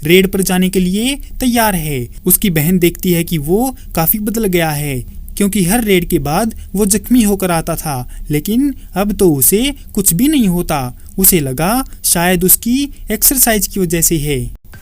Red पर जाने के लिए तैयार है। उसकी बहन देखती है कि वो काफी बदल गया है, क्योंकि हर रेड के बाद वो जख्मी होकर आता था, लेकिन अब तो उसे कुछ भी नहीं होता। उसे लगा शायद उसकी एक्सरसाइज की वजह से है।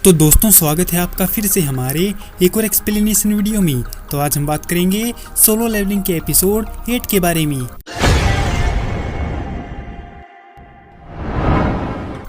तो दोस्तों, स्वागत है आपका फिर से हमारे एक और एक्सप्लेनेशन वीडियो में। तो आज हम बात करेंगे सोलो लेवलिंग के एपिसोड 8 के बारे में।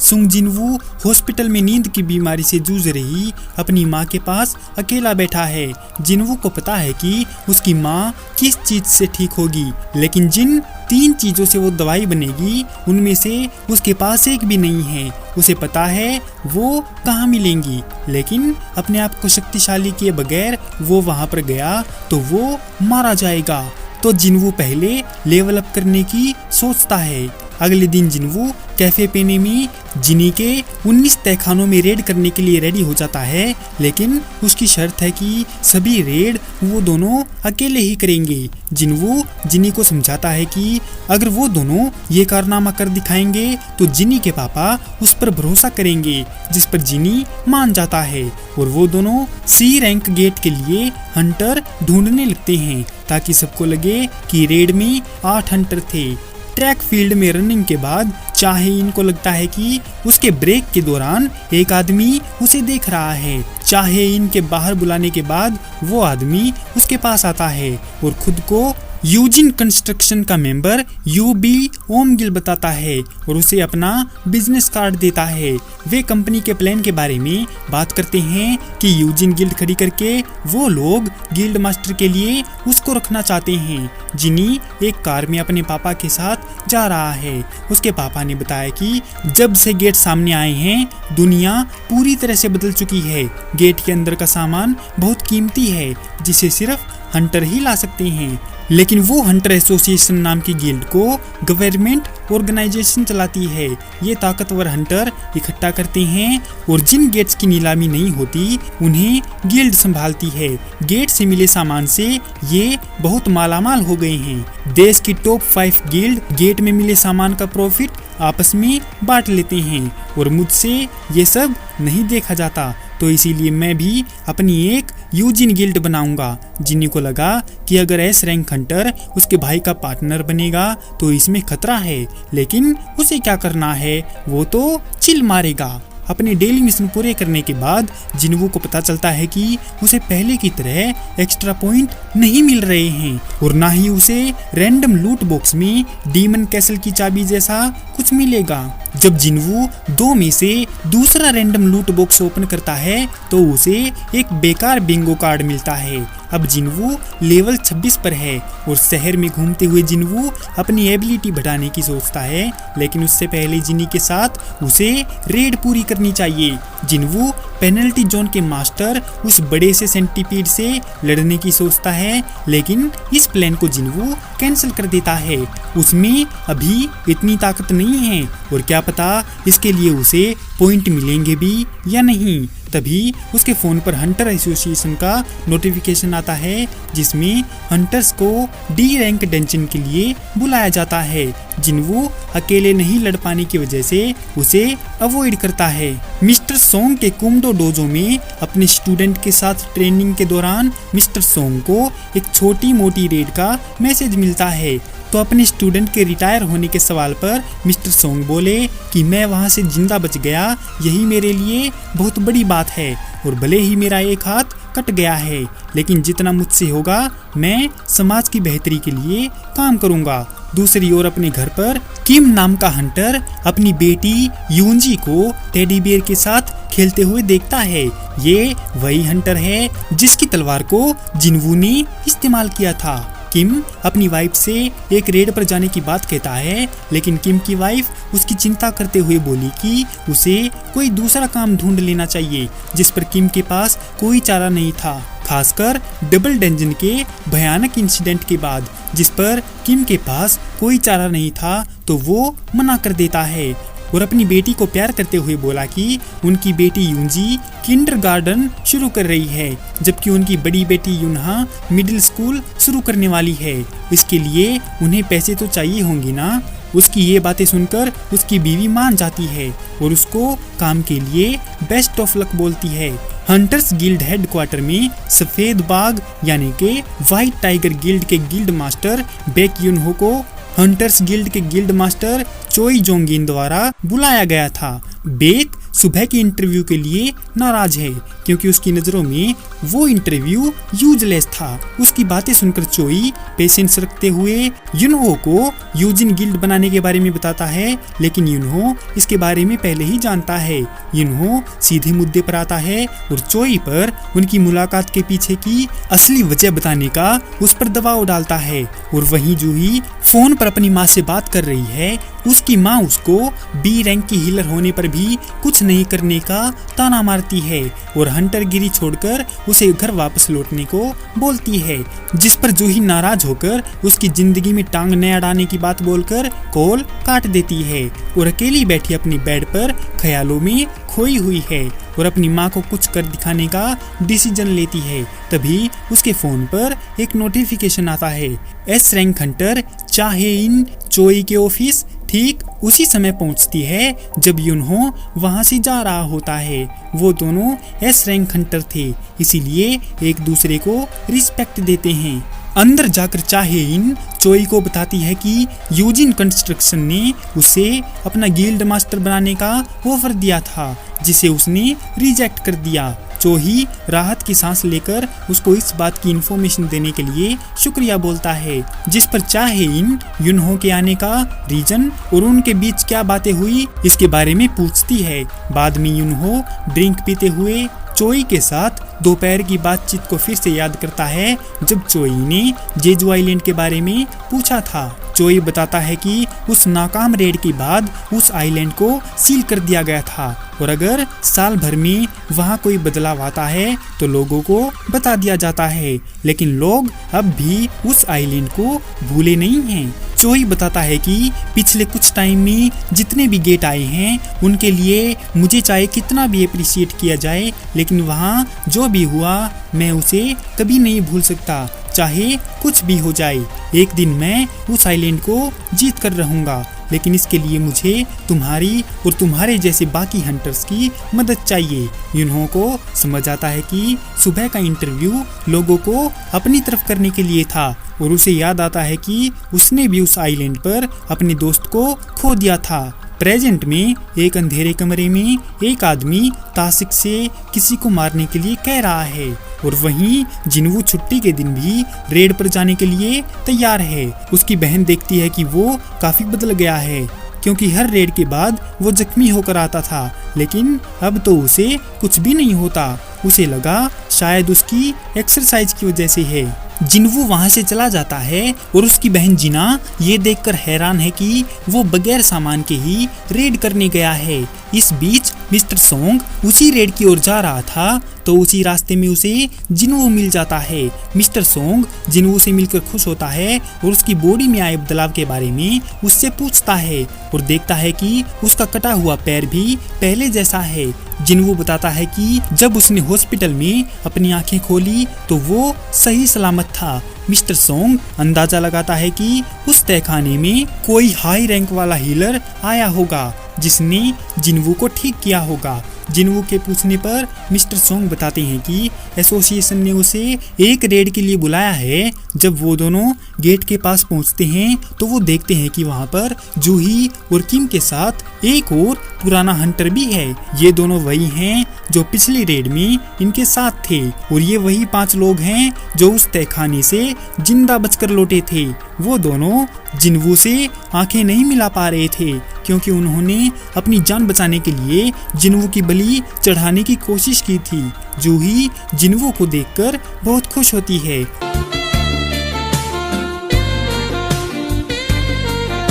सुंग जिनवू हॉस्पिटल में नींद की बीमारी से जूझ रही अपनी माँ के पास अकेला बैठा है। जिनवू को पता है कि उसकी माँ किस चीज से ठीक होगी, लेकिन जिन 3 चीजों से वो दवाई बनेगी उनमें से उसके पास एक भी नहीं है। उसे पता है वो कहाँ मिलेंगी, लेकिन अपने आप को शक्तिशाली किए बगैर वो वहाँ पर गया तो वो मारा जाएगा। तो जिनवू पहले लेवल अप करने की सोचता है। अगले दिन जिनवू कैफे पेने में जिनी के 19 तहखानों में रेड करने के लिए रेडी हो जाता है, लेकिन उसकी शर्त है कि सभी रेड वो दोनों अकेले ही करेंगे। जिनवू जिनी को समझाता है कि अगर वो दोनों ये कारनामा कर दिखाएंगे तो जिनी के पापा उस पर भरोसा करेंगे, जिस पर जिनी मान जाता है और वो दोनों सी रैंक गेट के लिए हंटर ढूंढने लगते हैं, ताकि सबको लगे कि रेड में 8 हंटर थे। ट्रैक फील्ड में रनिंग के बाद चाहे इनको लगता है कि उसके ब्रेक के दौरान एक आदमी उसे देख रहा है। चाहे इनके बाहर बुलाने के बाद वो आदमी उसके पास आता है और खुद को यूजिन कंस्ट्रक्शन का मेंबर यूबी ओमगिल बताता है और उसे अपना बिजनेस कार्ड देता है। वे कंपनी के प्लान के बारे में बात करते हैं कि यूजिन गिल्ड खड़ी करके वो लोग गिल्ड मास्टर के लिए उसको रखना चाहते हैं। जिनी एक कार में अपने पापा के साथ जा रहा है। उसके पापा ने बताया कि जब से गेट सामने आए हैं दुनिया पूरी तरह से बदल चुकी है। गेट के अंदर का सामान बहुत कीमती है, जिसे सिर्फ हंटर ही ला सकते हैं, लेकिन वो हंटर एसोसिएशन नाम की गिल्ड को गवर्नमेंट ऑर्गेनाइजेशन चलाती है। ये ताकतवर हंटर इकट्ठा करते हैं और जिन गेट्स की नीलामी नहीं होती उन्हें गिल्ड संभालती है। गेट से मिले सामान से ये बहुत मालामाल हो गए हैं। देश की टॉप 5 गिल्ड गेट में मिले सामान का प्रॉफिट आपस में बांट लेते हैं और मुझसे ये सब नहीं देखा जाता, तो इसीलिए मैं भी अपनी एक यूजिन गिल्ड बनाऊंगा। जिन्नी को लगा कि अगर एस रैंक हंटर उसके भाई का पार्टनर बनेगा तो इसमें खतरा है, लेकिन उसे क्या करना है, वो तो चिल मारेगा। अपने डेली मिशन पूरे करने के बाद जिनवू को पता चलता है कि उसे पहले की तरह एक्स्ट्रा पॉइंट नहीं मिल रहे हैं और ना ही उसे रैंडम लूट बॉक्स में डीमन कैसल की चाबी जैसा कुछ मिलेगा। जब जिनवू 2 में से दूसरा रैंडम लूट बॉक्स ओपन करता है तो उसे एक बेकार बिंगो कार्ड मिलता है। अब जिनवू लेवल 26 पर है और शहर में घूमते हुए जिनवू अपनी एबिलिटी बढ़ाने की सोचता है, लेकिन उससे पहले जिनी के साथ उसे रेड पूरी करनी चाहिए। जिनवू पेनल्टी जोन के मास्टर उस बड़े से सेंटीपीड से लड़ने की सोचता है, लेकिन इस प्लान को जिनवू कैंसिल कर देता है। उसमें अभी इतनी ताकत नहीं है और क्या पता इसके लिए उसे पॉइंट मिलेंगे भी या नहीं। तभी उसके फोन पर हंटर एसोसिएशन का नोटिफिकेशन आता है, जिसमें हंटर्स को डी रैंक डंजन के लिए बुलाया जाता है। जिनवू अकेले नहीं लड़ पाने की वजह से उसे अवॉइड करता है। मिस्टर सोंग के कुमडो डोजो में अपने स्टूडेंट के साथ ट्रेनिंग के दौरान मिस्टर सोंग को एक छोटी मोटी रेड का मैसेज मिलता है। तो अपने स्टूडेंट के रिटायर होने के सवाल पर मिस्टर सोंग बोले कि मैं वहां से जिंदा बच गया, यही मेरे लिए बहुत बड़ी बात है और भले ही मेरा एक हाथ कट गया है, लेकिन जितना मुझसे होगा मैं समाज की बेहतरी के लिए काम करूंगा। दूसरी ओर अपने घर पर किम नाम का हंटर अपनी बेटी यूंजी को टेडी बियर के साथ खेलते हुए देखता है। ये वही हंटर है जिसकी तलवार को जिनवू ने इस्तेमाल किया था। किम अपनी वाइफ से एक रेड पर जाने की बात कहता है, लेकिन किम की वाइफ उसकी चिंता करते हुए बोली कि उसे कोई दूसरा काम ढूंढ लेना चाहिए, जिस पर किम के पास कोई चारा नहीं था, खासकर डबल डंजन के भयानक इंसिडेंट के बाद, जिस पर किम के पास कोई चारा नहीं था तो वो मना कर देता है और अपनी बेटी को प्यार करते हुए बोला कि उनकी बेटी यूंजी किंडरगार्टन शुरू कर रही है, जबकि उनकी बड़ी बेटी यूनहा मिडिल स्कूल शुरू करने वाली है। इसके लिए उन्हें पैसे तो चाहिए होंगे ना। उसकी ये बातें सुनकर उसकी बीवी मान जाती है और उसको काम के लिए बेस्ट ऑफ लक बोलती है। हंटर्स गिल्ड हेडक्वार्टर में सफेद बाघ यानी के व्हाइट टाइगर गिल्ड के गिल्ड मास्टर बेक युनहो को हंटर्स गिल्ड के गिल्ड मास्टर चोई जोंगिन द्वारा बुलाया गया था। बेक सुबह के इंटरव्यू के लिए नाराज है क्योंकि उसकी नजरों में वो इंटरव्यू यूजलेस था। उसकी बातें सुनकर चोई पेशेंस रखते हुए युनहो को यूजिन गिल्ड बनाने के बारे में बताता है, लेकिन युनहो इसके बारे में पहले ही जानता है। युनहो सीधे मुद्दे पर आता है और चोई पर उनकी मुलाकात के पीछे की असली वजह बताने का उस पर दबाव डालता है। और वहीं जूही फोन पर अपनी माँ से बात कर रही है। उसकी माँ उसको बी रैंक की हीलर होने पर भी कुछ नहीं करने का ताना मारती है और हंटरगिरी छोड़कर उसे घर वापस लौटने को बोलती है, जिस पर जूही नाराज होकर उसकी जिंदगी में टांग न अड़ाने की बात बोलकर कॉल काट देती है और अकेली बैठी अपनी बेड पर ख्यालों में खोई हुई है और अपनी माँ को कुछ कर दिखाने का डिसीजन लेती है। तभी उसके फोन पर एक नोटिफिकेशन आता है। एस रैंक हंटर चाहे इन चोई के ऑफिस ठीक उसी समय पहुंचती है जब युनहो वहां से जा रहा होता है। वो दोनों एस रैंक हंटर थे, इसीलिए एक दूसरे को रिस्पेक्ट देते हैं। अंदर जाकर चाहे इन चोई को बताती है कि यूजिन कंस्ट्रक्शन ने उसे अपना गिल्ड मास्टर बनाने का ऑफर दिया था, जिसे उसने रिजेक्ट कर दिया। चोही राहत की सांस लेकर उसको इस बात की इन्फॉर्मेशन देने के लिए शुक्रिया बोलता है, जिस पर चाहे इन युनहो के आने का रीजन और उनके बीच क्या बातें हुई इसके बारे में पूछती है। बाद में युनहो ड्रिंक पीते हुए चोई के साथ दोपहर की बातचीत को फिर से याद करता है जब चोई ने जेजू आइलैंड के बारे में पूछा था। चोई बताता है कि उस नाकाम रेड के बाद उस आइलैंड को सील कर दिया गया था और अगर साल भर में वहाँ कोई बदलाव आता है तो लोगों को बता दिया जाता है, लेकिन लोग अब भी उस आइलैंड को भूले नहीं हैं। चोई बताता है कि पिछले कुछ टाइम में जितने भी गेट आए हैं उनके लिए मुझे चाहे कितना भी अप्रिशिएट किया जाए, लेकिन वहाँ जो भी हुआ मैं उसे कभी नहीं भूल सकता, चाहे कुछ भी हो जाए। एक दिन मैं उस आइलैंड को जीत कर रहूंगा, लेकिन इसके लिए मुझे तुम्हारी और तुम्हारे जैसे बाकी हंटर्स की मदद चाहिए। युनहो को समझ आता है कि सुबह का इंटरव्यू लोगों को अपनी तरफ करने के लिए था और उसे याद आता है कि उसने भी उस आइलैंड पर अपने दोस्त को खो दिया था। प्रेजेंट में एक अंधेरे कमरे में एक आदमी तासिक से किसी को मारने के लिए कह रहा है और वहीं जिनवू छुट्टी के दिन भी रेड पर जाने के लिए तैयार है। उसकी बहन देखती है कि वो काफी बदल गया है, क्योंकि हर रेड के बाद वो जख्मी होकर आता था, लेकिन अब तो उसे कुछ भी नहीं होता। उसे लगा शायद उसकी एक्सरसाइज की वजह से है। जिनवू वहां से चला जाता है और उसकी बहन जिना ये देखकर हैरान है कि वो बगैर सामान के ही रेड करने गया है। इस बीच मिस्टर सोंग उसी रेड की ओर जा रहा था तो उसी रास्ते में उसे जिनवू मिल जाता है। मिस्टर सोंग जिनवू से मिलकर खुश होता है और उसकी बॉडी में आए बदलाव के बारे में उससे पूछता है और देखता है कि उसका कटा हुआ पैर भी पहले जैसा है। जिनवू बताता है कि जब उसने हॉस्पिटल में अपनी आंखें खोली तो वो सही सलामत था। मिस्टर सोंग अंदाजा लगाता है कि उस तहखाने में कोई हाई रैंक वाला हीलर आया होगा जिसने जिनवू को ठीक किया होगा। जिनवू के पूछने पर मिस्टर सोंग बताते हैं कि एसोसिएशन ने उसे एक रेड के लिए बुलाया है। जब वो दोनों गेट के पास पहुंचते हैं तो वो देखते हैं कि वहां पर जूही और किम के साथ एक और पुराना हंटर भी है। ये दोनों वही हैं जो पिछली रेड में इनके साथ थे और ये वही 5 लोग हैं जो उस तहखाने से जिंदा बचकर लौटे थे। वो दोनों जिनवू से आंखें नहीं मिला पा रहे थे क्योंकि उन्होंने अपनी जान बचाने के लिए जिनवू की बलि चढ़ाने की कोशिश की थी। जूही जिनवू को देखकर बहुत खुश होती है।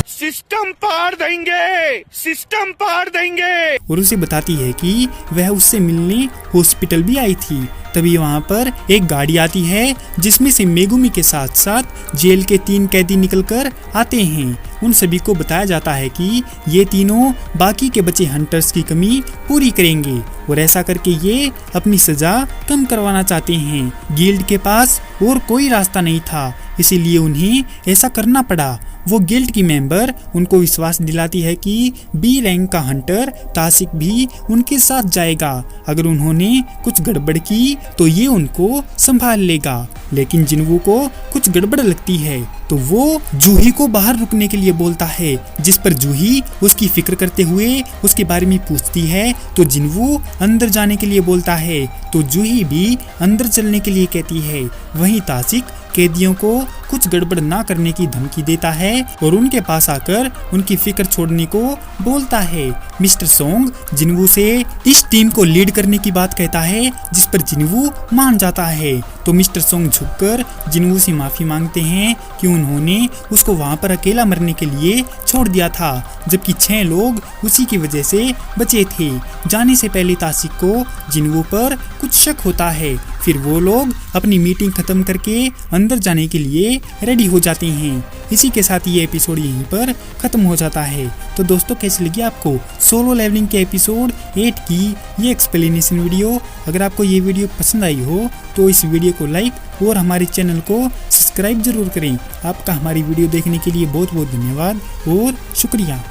सिस्टम पार देंगे, सिस्टम पार देंगे। और उसे बताती है कि वह उससे मिलने हॉस्पिटल भी आई थी। तभी वहाँ पर एक गाड़ी आती है जिसमें से मेगुमी के साथ साथ जेल के 3 कैदी निकलकर आते हैं। उन सभी को बताया जाता है कि ये तीनों बाकी के बचे हंटर्स की कमी पूरी करेंगे और ऐसा करके ये अपनी सजा कम करवाना चाहते हैं। गिल्ड के पास और कोई रास्ता नहीं था, इसीलिए उन्हें ऐसा करना पड़ा। वो गिल्ड की मेंबर उनको विश्वास दिलाती है कि बी रैंक का हंटर तासिक भी उनके साथ जाएगा। अगर उन्होंने कुछ गड़बड़ की तो ये उनको संभाल लेगा। लेकिन जिन्वू को कुछ गड़बड़ लगती है तो वो जूही को बाहर रुकने के लिए बोलता है, जिस पर जूही उसकी फिक्र करते हुए उसके बारे में पूछती है तो जिन्वू अंदर जाने के लिए बोलता है तो जूही भी अंदर चलने के लिए कहती है। वहीं तासिक कैदियों को कुछ गड़बड़ ना करने की धमकी देता है और उनके पास आकर उनकी फिक्र छोड़ने को बोलता है। मिस्टर सोंग जिन्वू से इस टीम को लीड करने की बात कहता है, जिस पर जिन्वू मान जाता है। तो मिस्टर सोंग झुककर जिन्वू से माफी मांगते हैं कि उन्होंने उसको वहां पर अकेला मरने के लिए छोड़ दिया था, जबकि 6 लोग उसी की वजह से बचे थे। जाने से पहले तासिक को जिन्वू पर कुछ शक होता है। फिर वो लोग अपनी मीटिंग खत्म करके अंदर जाने के लिए रेडी हो जाते हैं। इसी के साथ ये एपिसोड यहीं पर खत्म हो जाता है। तो दोस्तों कैसी लगी आपको सोलो लेवलिंग के एपिसोड 8 की ये एक्सप्लेनेशन वीडियो? अगर आपको ये वीडियो पसंद आई हो तो इस वीडियो को लाइक और हमारे चैनल को सब्सक्राइब जरूर करें। आपका हमारी वीडियो देखने के लिए बहुत बहुत धन्यवाद और शुक्रिया।